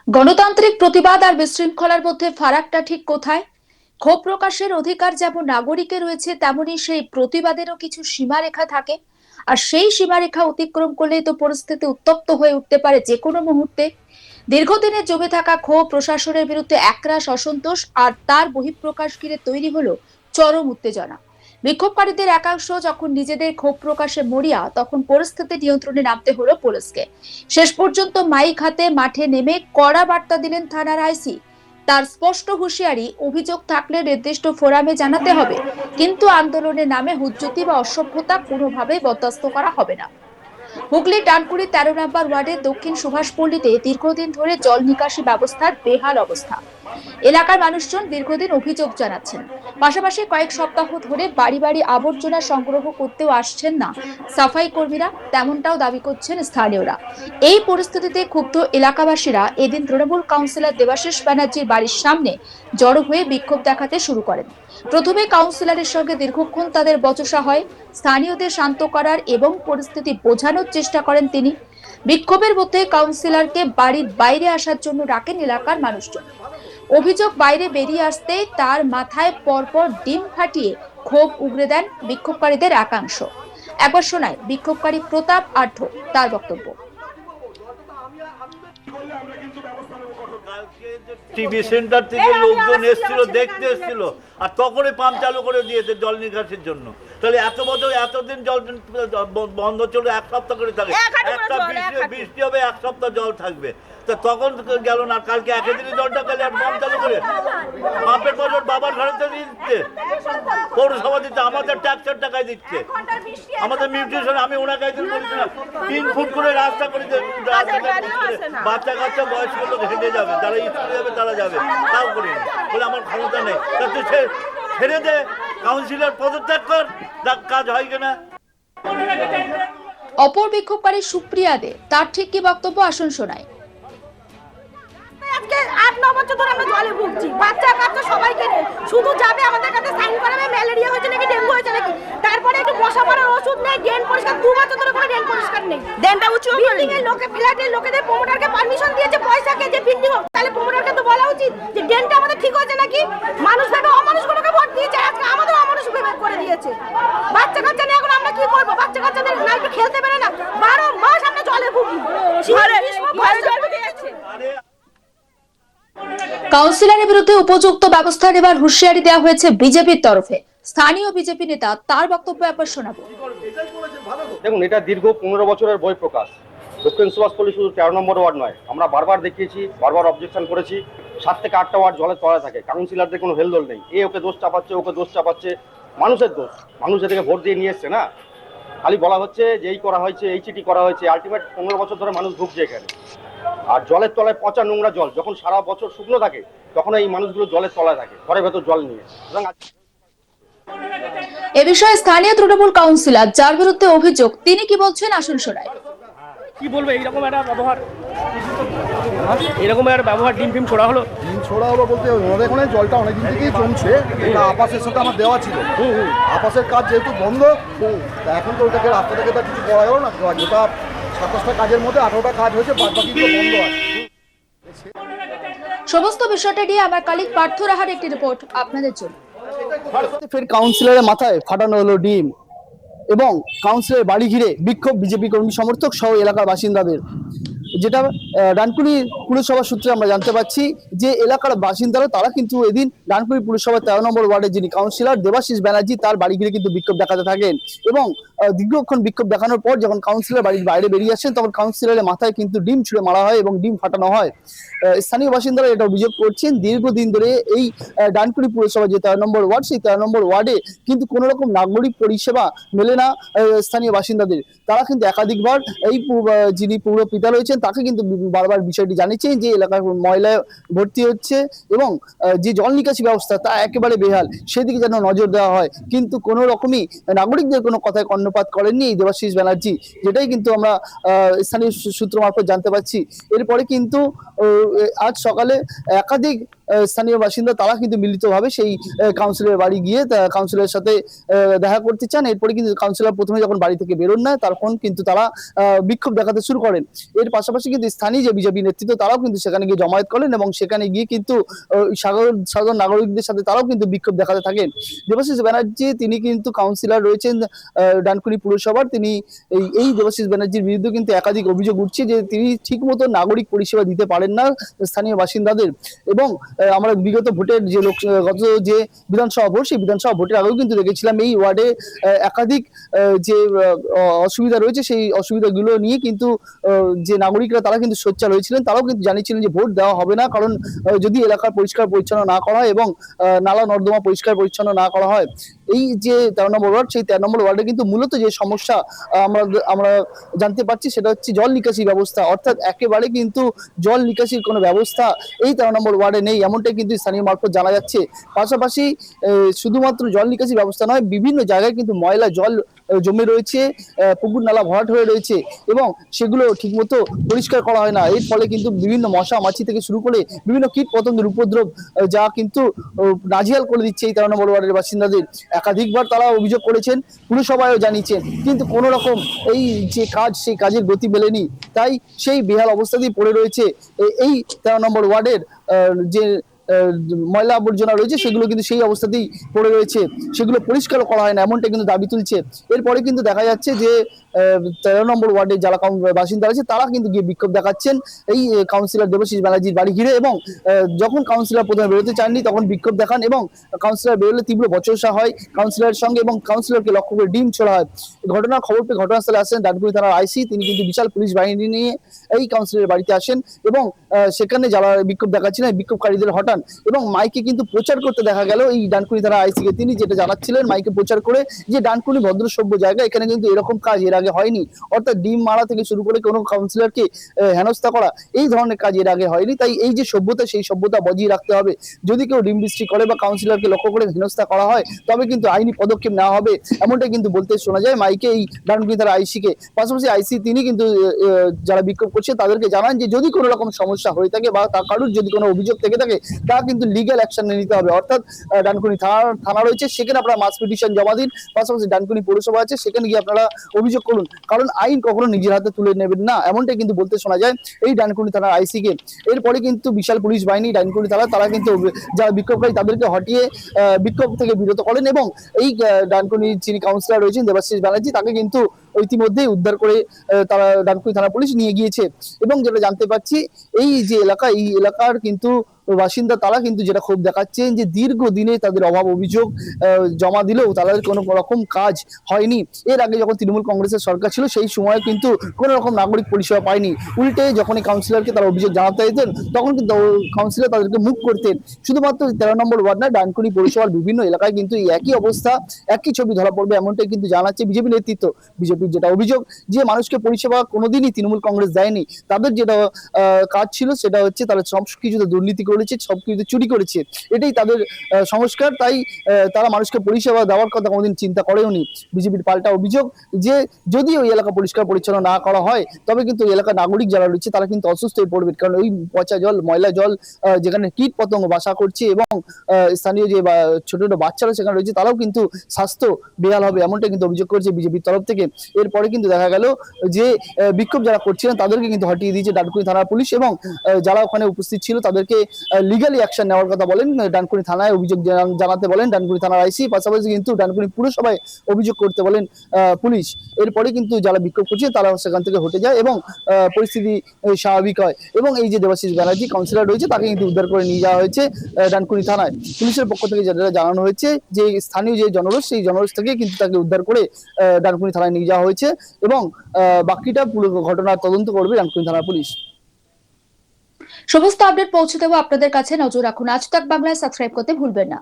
গণতান্ত্রিক প্রতিবাদ আর বিশৃঙ্খলার মধ্যে ফারাকটা ঠিক কোথায়? ক্ষোভ প্রকাশের অধিকার যেমন নাগরিকের রয়েছে, তেমনি সেই প্রতিবাদেরও কিছু সীমারেখা থাকে। আর সেই সীমারেখা অতিক্রম করলেই তো পরিস্থিতি উত্তপ্ত হয়ে উঠতে পারে যে কোনো মুহূর্তে। দীর্ঘদিনের জমে থাকা ক্ষোভ, প্রশাসনের বিরুদ্ধে একরাশ অসন্তোষ আর তার বহিঃপ্রকাশ ঘিরে তৈরি হলো চরম উত্তেজনা। বিক্ষোভকারীদের একাংশ যখন নিজেদের ক্ষোভ প্রকাশে মরিয়া, তখন পরিস্থিতি নিয়ন্ত্রণে নামতে হলো পুলিশকে। শেষ পর্যন্ত মাইক হাতে মাঠে নেমে কড়া বার্তা দিলেন থানার আইসি। তার স্পষ্ট হুঁশিয়ারি, অভিযোগ থাকলে নির্দিষ্ট ফোরামে জানাতে হবে, কিন্তু আন্দোলনের নামে হুজ্জতি বা অসভ্যতা কোনোভাবেই বরদাস্ত করা হবে না। হুগলি ডানকুনি 13 নম্বর ওয়ার্ডের দক্ষিণ সুভাষপল্লীতে দীর্ঘদিন ধরে জল নিকাশি ব্যবস্থার বেহাল অবস্থা। এলাকার মানুষজন দীর্ঘদিন অভিযোগ জানাচ্ছেন। পাশাপাশি কয়েক সপ্তাহ ধরে বাড়ি বাড়ি আবর্জনা সংগ্রহ করতেও আসছেন না সাফাই কর্মীরা, তেমনটাও দাবি করছেন স্থানীয়রা। এই পরিস্থিতিতে ক্ষুব্ধ এলাকাবাসীরা এদিন তৃণমূল কাউন্সিলর দেবাশিস ব্যানার্জির বাড়ির সামনে জড়ো হয়ে বিক্ষোভ দেখাতে শুরু করেন। প্রথমে কাউন্সিলরের সঙ্গে দীর্ঘক্ষণ তাদের বচসা হয়। স্থানীয়দের শান্ত করার এবং পরিস্থিতি বোঝানোর চেষ্টা করেন তিনি। বিক্ষোভের মধ্যে কাউন্সিলরকে বাড়ির বাইরে আসার জন্য ডাকেন এলাকার মানুষজন। অভিযোগ বাইরে বেরিয়ে আসতেই তার মাথায় পরপর ডিম ফাটিয়ে ক্ষোভ উগরে দেন বিক্ষোভকারীদের একাংশ। একবার শোনায় বিক্ষোভকারী প্রতাপ আঢ্য তার বক্তব্য। টিভি সেন্টার থেকে লোকজন এসেছিল, দেখতে এসেছিল, আর তখনই পাম্প চালু করে দিয়েছে জল নিকাশির জন্য। তাহলে এত বছর এতদিন জল বন্ধ চলে, এক সপ্তাহ করে থাকে, একটা বৃষ্টি হবে, এক সপ্তাহ জল থাকবে। তো তখন গেল না, কালকে একদিনই জলটা গেলে আর পাম্প চালু করে পাম্পের বছর বাবার ঘরেতে দিয়ে দিচ্ছে, পৌরসভা দিচ্ছে, আমাদের ট্যাক্সের টাকায় দিচ্ছে, আমাদের মিউটেশন। আমি ওনাকে একদিন বলেছিলাম 3 ফুট করে রাস্তা করে বাচ্চা কাচ্চা বয়স্ক লোক হেঁটে যাবে, যারা স্কুলে যাবে তারা যাবে, তাও করি বলে আমার ক্ষমতা নেই। তুই ছেড়ে দে, কাউন্সিলর পদত্যাগ কর, কাজ হয় কিনা। অপর বিক্ষোভকারী সুপ্রিয়া দে তার ঠিক কি বক্তব্য আসুন শোনায়। আজকে 8-9 বছর ধরে আমরা জলে ভুগছি, বাচ্চা কাচ্চা সবাইকে নিয়ে। শুধু যাবে আমাদের কাছে সাইন করাবে, ম্যালেরিয়া হয়েছে নাকি, ডেঙ্গু হয়েছে নাকি, তারপরে একটু মশা মারার ওষুধ নেই, ড্রেন পরিষ্কার। 2 বছর ধরে কোনো ড্রেন পরিষ্কার নেই। ড্রেনটা উঁচু বিল্ডিং এর লোকে, ফ্ল্যাটের লোকেদের প্রমোটারকে পারমিশন দিয়েছে পয়সাকে যে বিল্ডিং হোক, তাহলে প্রমোটারকে তো বলা উচিত যে ড্রেনটা আমাদের ঠিক হয়েছে নাকি। মানুষ ভেবে অমানুষগুলোকে ভোট দিয়েছে, আজকে আমাদের অমানুষ ভেবে করে দিয়েছে। বাচ্চা কাচ্চা নিয়ে এখন আমরা কি করবো? বাচ্চা কাচ্চাদের না একটু খেলতে পারে না, 12 মাস আমরা জলে ভুগি। কাউন্সিলরের বিরুদ্ধে উপযুক্ত ব্যবস্থা নেবার হুঁশিয়ারি দেওয়া হয়েছে বিজেপির তরফে। স্থানীয় বিজেপি নেতা তার বক্তব্য একবার শোনাবো। দেখুন, এটা দীর্ঘ 15 বছরের বই প্রকাশ। দক্ষিণ সুভাষপল্লী শুধু 13 নম্বর ওয়ার্ড নয়, আমরা বারবার দেখিয়েছি, বারবার অবজেকশন করেছি। 7 থেকে 8টা ওয়ার্ড জলের তলায় থাকে, কাউন্সিলরদের কোনো হেলদোল নেই। ওকে দোষ চাপাচ্ছে, ওকে দোষ চাপাচ্ছে, মানুষের দোষ। মানুষ এদিকে ভোট দিয়ে নিয়ে এসছে না, খালি বলা হচ্ছে যে এই করা হয়েছে, এই চিঠি করা হয়েছে। আলটিমেট 15 বছর ধরে মানুষ ভুগছে এখানে। আর জলের তলায় পচা নোংরা জল, যখন সারা বছর শুকনো থাকে তখন এই মানুষগুলো জলের তলায় থাকে, ঘরের ভেতর জল নিয়ে। এ বিষয়ে স্থানীয় তৃণমূল কাউন্সিলর যার বিরুদ্ধে অভিযোগ, তিনি কি বলছেন আসুন শোনায়। কি বলবো, এইরকম একটা ব্যবহার ডিম ফিম ছোড়া হলো। ডিম ছোড়া হলো বলতে ওদের এখানে জলটা অনেকদিন থেকেই জমছে। ওটা আপাসের সাথে আমার দেওয়া ছিল, আপাসের কাজ যেহেতু বন্ধ, তা এখন তো ওটাকে রাস্তা থেকে তো কিছু করা গেল না। যেটা 27টা কাজের মধ্যে 18টা কাজ হয়েছে, বাদ বাকিগুলো বন্ধ আছে। সমস্ত বিষয়টা নিয়ে আমার কলিগ পার্থ রাহার একটি রিপোর্ট আপনাদের জন্য। ফের কাউন্সিলরের মাথায় ফাটানো হলো ডিম এবং কাউন্সিলরের বাড়ি ঘিরে বিক্ষোভ বিজেপি কর্মী সমর্থক সহ এলাকার বাসিন্দাদের। যেটা ডানকুনি পুরসভা সূত্রে আমরা জানতে পারছি যে এলাকার বাসিন্দারা তারা কিন্তু এদিন ডানকুনি পুরসভার 13 নম্বর ওয়ার্ডের যিনি কাউন্সিলর দেবাশিস ব্যানার্জি তার বাড়ি ঘিরে কিন্তু বিক্ষোভ দেখাতে থাকেন এবং দীর্ঘক্ষণ বিক্ষোভ দেখানোর পর যখন কাউন্সিলর বাড়ির বাইরে বেরিয়ে আসেন তখন কাউন্সিলরের মাথায় কিন্তু ডিম ছুঁড়ে মারা হয় এবং ডিম ফাটানো হয়। স্থানীয় বাসিন্দারা এটা অভিযোগ করছেন দীর্ঘদিন ধরে এই ডানকুনি পুরসভা যে 13 নম্বর ওয়ার্ড, সেই 13 নম্বর ওয়ার্ডে কিন্তু কোনো রকম নাগরিক পরিষেবা মেলে না স্থানীয় বাসিন্দাদের। তারা কিন্তু একাধিকবার এই যিনি পৌর পিতা রয়েছেন তাকে কিন্তু বারবার বিষয়টি জানিয়েছেন যে এলাকায় ময়লা ভর্তি হচ্ছে এবং যে জল নিকাশি ব্যবস্থা তা একেবারে বেহাল, সেদিকে যেন নজর দেওয়া হয়। কিন্তু কোনো রকমই নাগরিকদের কোনো কথায় কর্ণপাত করেননি এই দেবাশিস ব্যানার্জি, যেটাই কিন্তু আমরা স্থানীয় সূত্র মারফত জানতে পারছি। এরপরে কিন্তু আজ সকালে একাধিক স্থানীয় বাসিন্দা তারা কিন্তু মিলিতভাবে সেই কাউন্সিলরের বাড়ি গিয়ে কাউন্সিলরের সাথে দেখা করতে চান। এরপরে কিন্তু কাউন্সিলর প্রথমে যখন বাড়ি থেকে বেরোন না, তখন কিন্তু তারা বিক্ষোভ দেখাতে শুরু করেন। এর পাশাপাশি কিন্তু স্থানীয় যে বিজেপি নেতৃত্ব তারাও কিন্তু সেখানে গিয়ে জমায়েত করেন এবং সেখানে গিয়ে কিন্তু সাধারণ নাগরিকদের সাথে তারাও কিন্তু বিক্ষোভ দেখাতে থাকেন। দেবাশিস ব্যানার্জি তিনি কিন্তু কাউন্সিলর রয়েছেন ডানকুনি পুরসভার। তিনি এই দেবাশিস ব্যানার্জির বিরুদ্ধে কিন্তু একাধিক অভিযোগ উঠছে যে তিনি ঠিক মতো নাগরিক পরিষেবা দিতে পারেন না স্থানীয় বাসিন্দাদের। এবং আমরা বিগত ভোটের যে গত যে বিধানসভা ভোট, সেই বিধানসভা ভোটের আগেও কিন্তু দেখেছিলাম এই ওয়ার্ডে একাধিক যে অসুবিধা রয়েছে সেই অসুবিধাগুলো নিয়ে কিন্তু যে নাগরিকরা তারা কিন্তু সোচ্চার হয়েছিলেন। তারাও কিন্তু জানিয়েছিলেন যে ভোট দেওয়া হবে না, কারণ যদি এলাকার পরিষ্কার পরিচ্ছন্ন না করা হয় এবং নালা নর্দমা পরিষ্কার পরিচ্ছন্ন না করা হয়। এই যে 13 নম্বর ওয়ার্ড, সেই 13 নম্বর ওয়ার্ডে কিন্তু মূলত যে সমস্যা আমরা জানতে পারছি সেটা হচ্ছে জল নিকাশি ব্যবস্থা। অর্থাৎ একেবারে কিন্তু জল নিকাশির কোনো ব্যবস্থা এই 13 নম্বর ওয়ার্ডে নেই, এমনটাই কিন্তু স্থানীয় মারফত জানা যাচ্ছে। পাশাপাশি শুধুমাত্র জল নিকাশি ব্যবস্থা নয়, বিভিন্ন জায়গায় কিন্তু ময়লা জল জমে রয়েছে, পুকুর নালা ভরাট হয়ে রয়েছে এবং সেগুলো ঠিকমতো পরিষ্কার করা হয় না। এর ফলে কিন্তু বিভিন্ন মশা মাছি থেকে শুরু করে বিভিন্ন কীট পতঙ্গের উপদ্রব যা কিন্তু নাজেহাল করে দিচ্ছে এই 13 নম্বর ওয়ার্ডের বাসিন্দাদের। একাধিকবার তারা অভিযোগ করেছেন, পুরসভায়ও জানিয়েছেন, কিন্তু কোনো রকম এই যে কাজ, সেই কাজের গতি মেলেনি। তাই সেই বেহাল অবস্থাতেই পড়ে রয়েছে এই 13 নম্বর ওয়ার্ডের যে ময়লা আবর্জনা রয়েছে, সেগুলো কিন্তু সেই অবস্থাতেই পড়ে রয়েছে, সেগুলো পরিষ্কার করা হয় না, এমনটা কিন্তু দাবি তুলছে। এরপরে কিন্তু দেখা যাচ্ছে যে 13 নম্বর ওয়ার্ডের যারা বাসিন্দা আছে তারা কিন্তু গিয়ে বিক্ষোভ দেখাচ্ছেন এই কাউন্সিলর দেবাশিস ব্যানার্জির বাড়ি ঘিরে। এবং যখন কাউন্সিলর প্রথমে বেরোতে চাননি তখন বিক্ষোভ দেখান এবং কাউন্সিলর বেরোলে তীব্র বচসা হয় কাউন্সিলরের সঙ্গে এবং কাউন্সিলরকে লক্ষ্য করে ডিম ছোড়া হয়। ঘটনার খবর পেয়ে ঘটনাস্থলে আসেন ডানকুনি থানার আইসি। তিনি কিন্তু বিশাল পুলিশ বাহিনী নিয়ে এই কাউন্সিলরের বাড়িতে আসেন এবং সেখানে যারা বিক্ষোভ দেখাচ্ছিলেন বিক্ষোভকারীদের হটান এবং মাইকে কিন্তু প্রচার করতে দেখা গেল এই ডানকুনি থানার আইসিকে। তিনি যেটা জানাচ্ছিলেন মাইকে প্রচার করে যে ডানকুনি ভদ্র সভ্য জায়গা, এখানে কিন্তু এরকম কাজ এর আগে হয়নি। অর্থাৎ ডিম মারা থেকে শুরু করে কোনো কাউন্সিলরকে হেনস্থা করা, এই ধরনের কাজ এর আগে হয়নি। তাই এই যে সভ্যতা, সেই সভ্যতা বজিয়ে রাখতে হবে। যদি কেউ ডিম বৃষ্টি করে বা কাউন্সিলরকে লক্ষ্য করে হেনস্থা করা হয় তবে কিন্তু আইনি পদক্ষেপ নেওয়া হবে, এমনটাই কিন্তু বলতে শোনা যায় মাইকে এই ডানকুনি থানার আইসিকে। পাশাপাশি আইসি তিনি কিন্তু যারা বিক্ষোভ করছে তাদেরকে জানান যে যদি কোনো রকম সমস্যা হয়ে থাকে বা তার কারোর যদি কোনো অভিযোগ থেকে থাকে তা কিন্তু লিগ্যাল অ্যাকশন নিতে হবে। অর্থাৎ ডানকুনি থানা রয়েছে, সেখানে আপনারা মাস পিটিশন জমা দিন। পাশাপাশি ডানকুনি পৌরসভা আছে, সেখানে গিয়ে আপনারা অভিযোগ করুন, কারণ আইন কখনো নিজের হাতে তুলে নেবেন না, এমনটাই কিন্তু বলতে শোনা যায় এই ডানকুনি থানার আইসিকে। এরপরে কিন্তু বিশাল পুলিশ বাহিনী ডানকুনি থানা তারা কিন্তু যারা বিক্ষোভকারী তাদেরকে হটিয়ে বিক্ষোভ থেকে বিরত করেন এবং এই ডানকুনি যিনি কাউন্সিলর রয়েছেন দেবাশিস ব্যানার্জি তাকে কিন্তু ইতিমধ্যেই উদ্ধার করে তারা ডানকুনি থানা পুলিশ নিয়ে গিয়েছে। এবং যেটা জানতে পারছি এই যে এলাকা, এই এলাকার কিন্তু বাসিন্দা তারা কিন্তু যেটা ক্ষোভ দেখাচ্ছেন যে দীর্ঘদিনে তাদের অভাব অভিযোগ জমা দিলেও তাদের কোনো রকম কাজ হয়নি। এর আগে যখন তৃণমূল কংগ্রেসের সরকার ছিল সেই সময় কিন্তু কোনো রকম নাগরিক পরিষেবা পায়নি। উল্টে যখনই কাউন্সিলরকে তারা অভিযোগ জানাতে যেতেন তখন কিন্তু কাউন্সিলর তাদেরকে মুখ করতেন। শুধুমাত্র 13 নম্বর ওয়ার্ড না, ডানকুনি পৌরসভার বিভিন্ন এলাকায় কিন্তু এই একই অবস্থা, একই ছবি ধরা পড়বে, এমনটাই কিন্তু জানাচ্ছে বিজেপি নেতৃত্ব। বিজেপির যেটা অভিযোগ যে মানুষকে পরিষেবা কোনোদিনই তৃণমূল কংগ্রেস দেয়নি, তাদের যেটা কাজ ছিল সেটা হচ্ছে তারা সব কিছুতে দুর্নীতি করেছে, সবকিছু চুরি করেছে, এটাই তাদের সংস্কার। তাই তারা মানুষকে পরিষেবা দেওয়ার কথা কোনোদিন চিন্তা করেওনি। বিজেপির পাল্টা অভিযোগ যে যদি ওই এলাকা পরিষ্কার পরিচ্ছন্ন না করা হয় তবে কিন্তু ওই এলাকার নাগরিক যারা রয়েছে তারা কিন্তু অসুস্থ হয়ে পড়বে, কারণ ওই পচা জল, ময়লা জল যেখানে কীট পতঙ্গ বাসা করছে এবং স্থানীয় যে ছোট ছোট বাচ্চারা সেখানে রয়েছে তারাও কিন্তু স্বাস্থ্য বেহাল হবে, এমনটা কিন্তু অভিযোগ করছে বিজেপির তরফ থেকে। এরপরে কিন্তু দেখা গেল যে বিক্ষোভ যারা করছিলেন তাদেরকে কিন্তু হটিয়ে দিয়েছে ডানকুনি থানার পুলিশ এবং যারা ওখানে উপস্থিত ছিল তাদেরকে লিগালি অ্যাকশন নেওয়ার কথা বলেন, ডানকুনি থানায় অভিযোগ জানাতে বলেন ডানকুনি থানার আইসি। পাশাপাশি কিন্তু ডানকুনি পুরসভায় অভিযোগ করতে বলেন পুলিশ। এরপরে কিন্তু যারা বিক্ষোভ করছে তারা সেখান থেকে হটে যায় এবং পরিস্থিতি স্বাভাবিক হয় এবং এই যে দেবাশিস ব্যানার্জি কাউন্সিলর রয়েছে তাকে কিন্তু উদ্ধার করে নিয়ে যাওয়া হয়েছে ডানকুনি থানায়। পুলিশের পক্ষ থেকে যেটা জানানো হয়েছে যে স্থানীয় যে জনরোষ, সেই জনরোষ থেকে কিন্তু তাকে উদ্ধার করে ডানকুনি থানায় নিয়ে যাওয়া হয়েছে এবং বাকিটা পুরো ঘটনার তদন্ত করবে ডানকুনি থানার পুলিশ। সমস্ত আপডেট পৌঁছে দেবো আপনাদের কাছে, নজর রাখুন। আজ তাক বাংলায় সাবস্ক্রাইব করতে ভুলবেন না।